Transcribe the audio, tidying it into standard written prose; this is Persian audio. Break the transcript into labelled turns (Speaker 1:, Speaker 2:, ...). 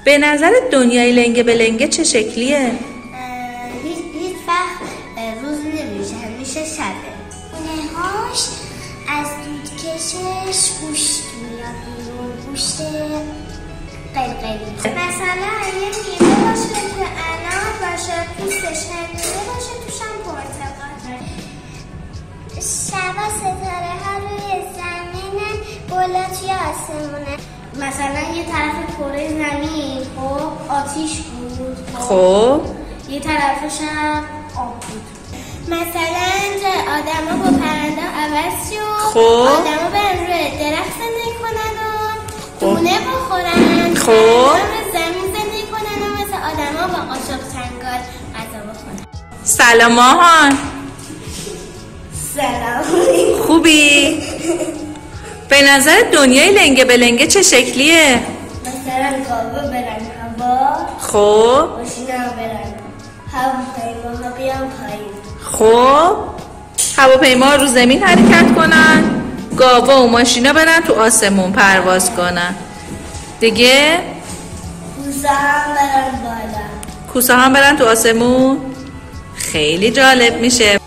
Speaker 1: به نظر دنیای لنگه به لنگه چه شکلیه؟
Speaker 2: هیچ وقت روز نمیشه، همیشه شبه. نهاش از دودکشش گوشت میاد بیرون، گوشت قلقلی. مثلا یه میوه باشه که انار باشه، پوستش هندونه باشه، توشم پرتقال. شبا ستاره ها روی زمینن، گلا توی آسمونه. مثلا یه طرف کره زمین خب آتیش بود،
Speaker 1: خب
Speaker 2: یه طرفش هم آب بود. مثلا آدما با پرنده عوض شد.
Speaker 1: خب
Speaker 2: آدما برن روی درخت زندگی کنن و دونه بخورن.
Speaker 1: خب
Speaker 2: زمین زندگی کنن و مثل آدما با قاشق چنگال غذا بخورن.
Speaker 1: سلام ماهان.
Speaker 2: سلام.
Speaker 1: خوبی؟ به نظر دنیای لنگه به لنگه چه شکلیه؟
Speaker 2: مثلا گاوا برن هوا،
Speaker 1: خب
Speaker 2: ماشینا برن هواپیماها بیان پایین.
Speaker 1: خب هواپیما رو زمین حرکت کنن، گاوا و ماشینا برن تو آسمون پرواز کنن. دیگه
Speaker 2: کوسه هم برن بالا.
Speaker 1: کوسه هم برن تو آسمون. خیلی جالب میشه.